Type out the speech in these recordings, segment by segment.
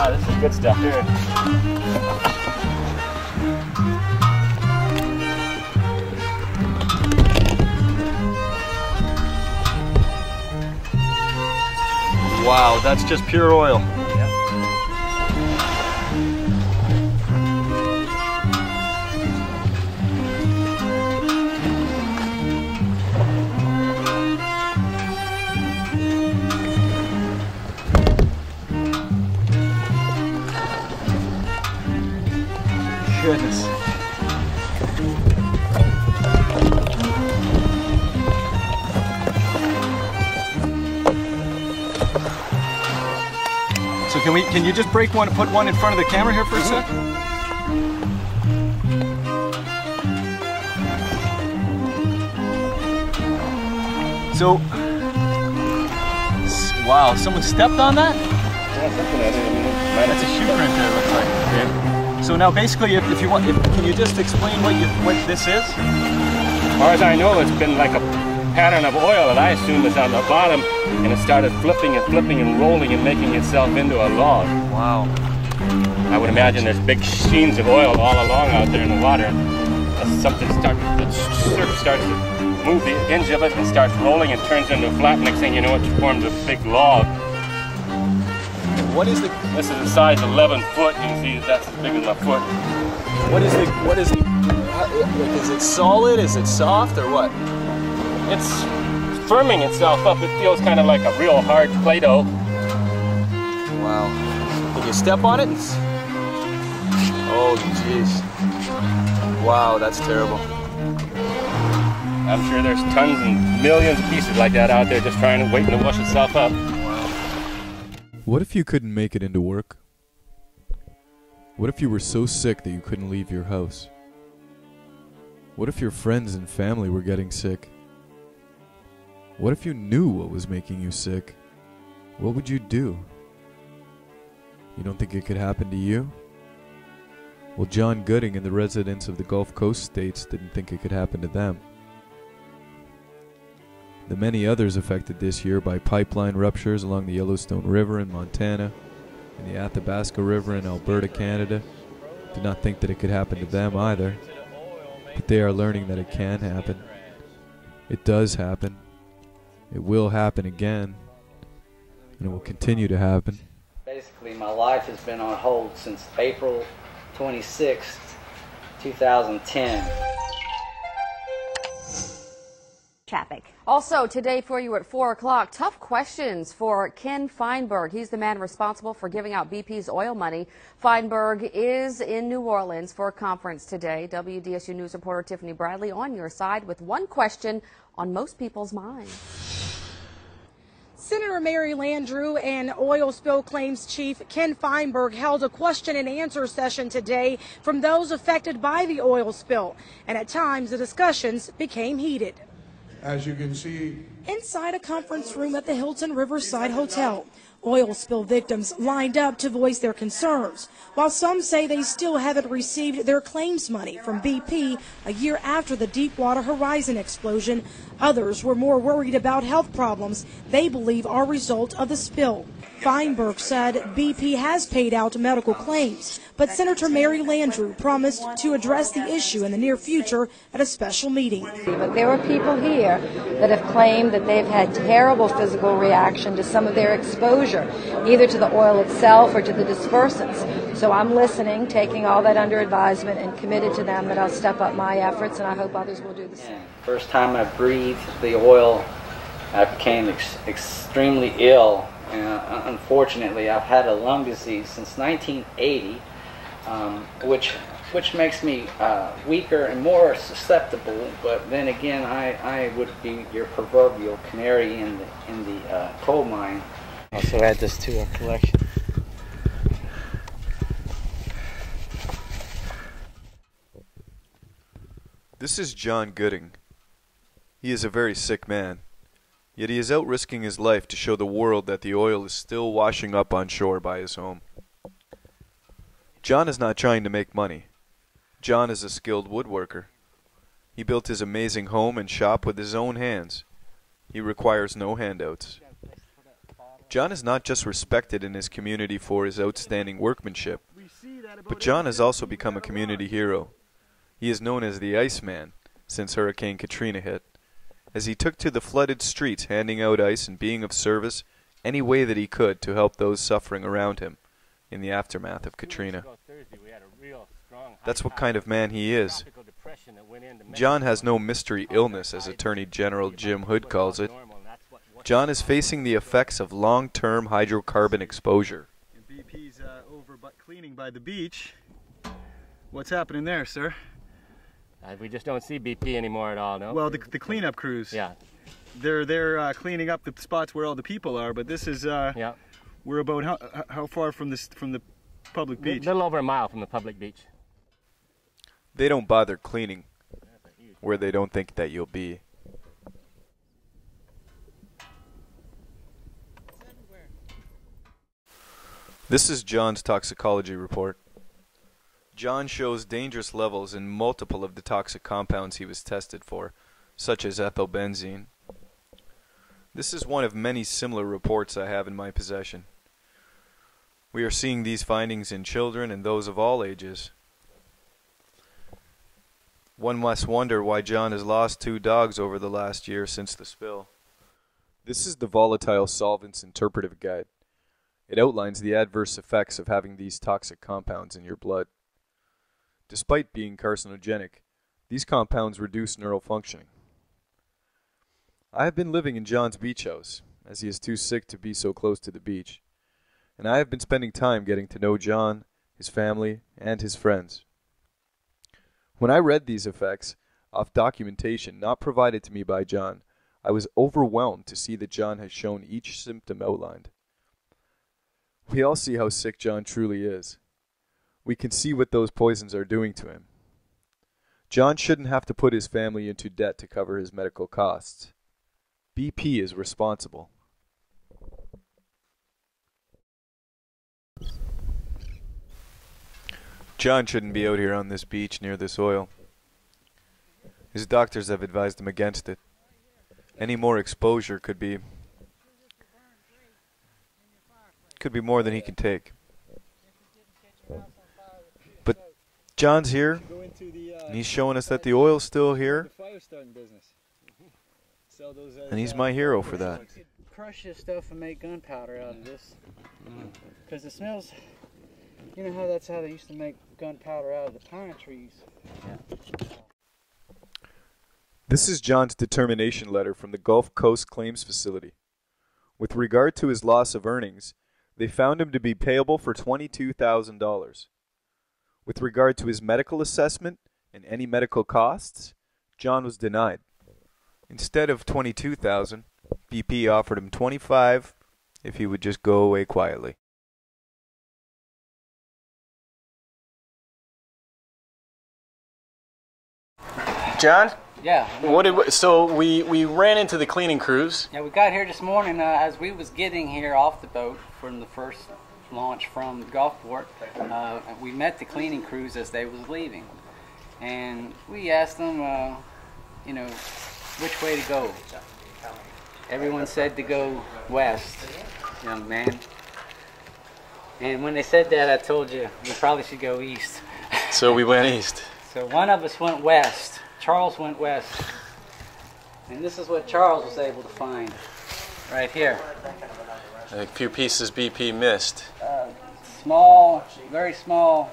Ah, this is good stuff here. Wow, that's just pure oil. Goodness. So can you just break one and put one in front of the camera here for a sec? So, wow, someone stepped on that? Yeah, something like that. That's a shoe print there, it looks like. Okay. So now basically, if you want, can you just explain what this is? As far as I know, it's been like a pattern of oil that I assume is on the bottom, and it started flipping and rolling and making itself into a log. Wow. I would imagine there's big sheens of oil all along out there in the water. And something the surf starts to move the hinge of it and starts rolling and turns into a flat. Next thing you know, it forms a big log. What is the? This is a size 11 foot. You can see that's as big as my foot. What is it? Is it solid? Is it soft or what? It's firming itself up. It feels kind of like a real hard Play-Doh. Wow. Can you step on it? Oh, jeez. Wow, that's terrible. I'm sure there's tons and millions of pieces like that out there just waiting to wash itself up. What if you couldn't make it into work? What if you were so sick that you couldn't leave your house? What if your friends and family were getting sick? What if you knew what was making you sick? What would you do? You don't think it could happen to you? Well, John Gooding and the residents of the Gulf Coast states didn't think it could happen to them. The many others affected this year by pipeline ruptures along the Yellowstone River in Montana and the Athabasca River in Alberta, Canada, did not think that it could happen to them either. But they are learning that it can happen. It does happen. It will happen again. And it will continue to happen. Basically, my life has been on hold since April 26th, 2010. Traffic. Also today for you at 4 o'clock, tough questions for Ken Feinberg. He's the man responsible for giving out BP's oil money. Feinberg is in New Orleans for a conference today. WDSU News reporter Tiffany Bradley on your side with one question on most people's minds. Senator Mary Landrieu and oil spill claims chief Ken Feinberg held a question and answer session today from those affected by the oil spill. And at times the discussions became heated. As you can see, inside a conference room at the Hilton Riverside Hotel, oil spill victims lined up to voice their concerns, while some say they still haven't received their claims money from BP a year after the Deepwater Horizon explosion. Others were more worried about health problems they believe are a result of the spill. Feinberg said BP has paid out medical claims, but Senator Mary Landrieu promised to address the issue in the near future at a special meeting. But there are people here that have claimed that they've had terrible physical reaction to some of their exposure, either to the oil itself or to the dispersants. So I'm listening, taking all that under advisement, and committed to them that I'll step up my efforts, and I hope others will do the same. First time I breathed the oil, I became extremely ill. Unfortunately, I've had a lung disease since 1980, which makes me weaker and more susceptible. But then again, I would be your proverbial canary in the coal mine. Also add this to our collection. This is John Gooding. He is a very sick man. Yet he is out risking his life to show the world that the oil is still washing up on shore by his home. John is not trying to make money. John is a skilled woodworker. He built his amazing home and shop with his own hands. He requires no handouts. John is not just respected in his community for his outstanding workmanship, but John has also become a community hero. He is known as the Iceman since Hurricane Katrina hit, as he took to the flooded streets handing out ice and being of service any way that he could to help those suffering around him in the aftermath of Katrina. That's what kind of man he is. John has no mystery illness, as Attorney General Jim Hood calls it. John is facing the effects of long-term hydrocarbon exposure. And BP's over cleaning by the beach. What's happening there, sir? We just don't see BP anymore at all, no? Well, the cleanup crews. Yeah. They're cleaning up the spots where all the people are, but this is yeah. We're about how far from the public beach? A little over a mile from the public beach. They don't bother cleaning where they don't think that you'll be. This is John's toxicology report. John shows dangerous levels in multiple of the toxic compounds he was tested for, such as ethylbenzene. This is one of many similar reports I have in my possession. We are seeing these findings in children and those of all ages. One must wonder why John has lost 2 dogs over the last year since the spill. This is the Volatile Solvents Interpretive Guide. It outlines the adverse effects of having these toxic compounds in your blood. Despite being carcinogenic, these compounds reduce neural functioning. I have been living in John's beach house, as he is too sick to be so close to the beach, and I have been spending time getting to know John, his family, and his friends. When I read these effects off documentation not provided to me by John, I was overwhelmed to see that John has shown each symptom outlined. We all see how sick John truly is. We can see what those poisons are doing to him. John shouldn't have to put his family into debt to cover his medical costs. BP is responsible. John shouldn't be out here on this beach near this oil. His doctors have advised him against it. Any more exposure could be more than he can take. But John's here, and he's showing us that the oil's still here, and he's my hero for that. Crush this stuff and make gunpowder out of this, because it smells. You know how that's how they used to make gunpowder out of the pine trees. Yeah. This is John's determination letter from the Gulf Coast Claims Facility. With regard to his loss of earnings, they found him to be payable for $22,000. With regard to his medical assessment and any medical costs, John was denied. Instead of $22,000, BP offered him $25,000 if he would just go away quietly. John? Yeah. So we ran into the cleaning crews. Yeah, we got here this morning as we was getting here off the boat from the first launch from Gulfport. We met the cleaning crews as they was leaving, and we asked them, you know, which way to go. Everyone said to go west, young man. And when they said that, I told you we probably should go east. So we went east. So one of us went west. Charles went west. And this is what Charles was able to find right here. A few pieces BP missed. Small, very small.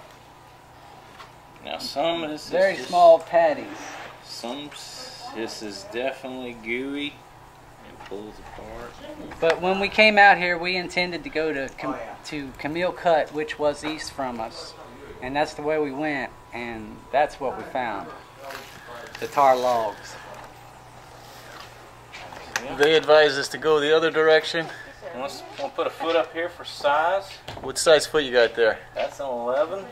Now some of this very is just, small patties. This is definitely gooey and pulls apart. But when we came out here, we intended to go to Camille Cut, which was east from us. And that's the way we went, and that's what we found. The tar logs. They advised us to go the other direction. Want to put a foot up here for size? What size foot you got there? That's an 11.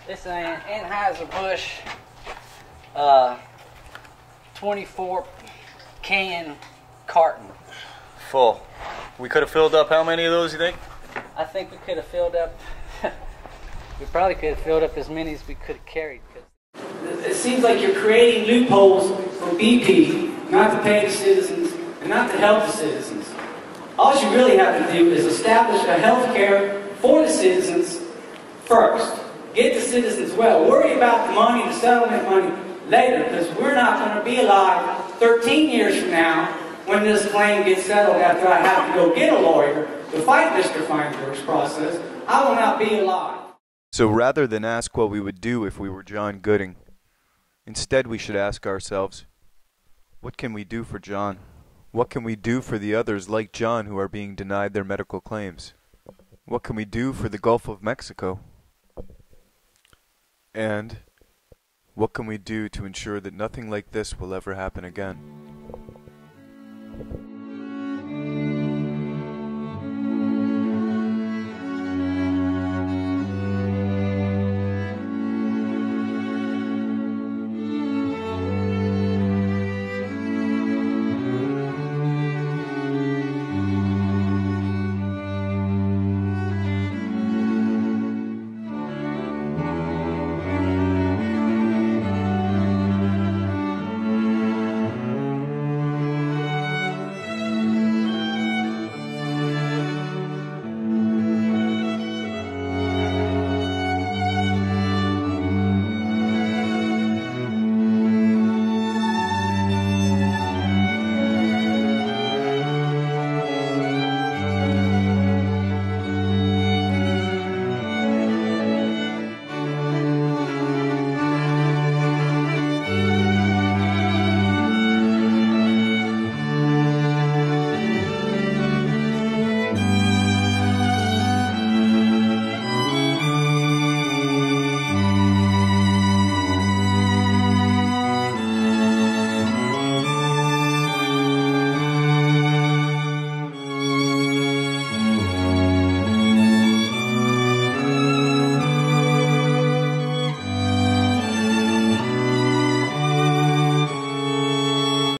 This is an Anheuser-Busch 24 can carton. Full. We could have filled up how many of those, you think? I think we could have filled up, we probably could have filled up as many as we could have carried. It seems like you're creating loopholes for BP not to pay the citizens not to help the citizens. All you really have to do is establish a health care for the citizens first. Get the citizens well. Worry about the money, the settlement money, later, because we're not going to be alive 13 years from now when this claim gets settled after I have to go get a lawyer to fight Mr. Feinberg's process. I will not be alive. So rather than ask what we would do if we were John Gooding, instead we should ask ourselves, what can we do for John? What can we do for the others like John who are being denied their medical claims? What can we do for the Gulf of Mexico? And what can we do to ensure that nothing like this will ever happen again?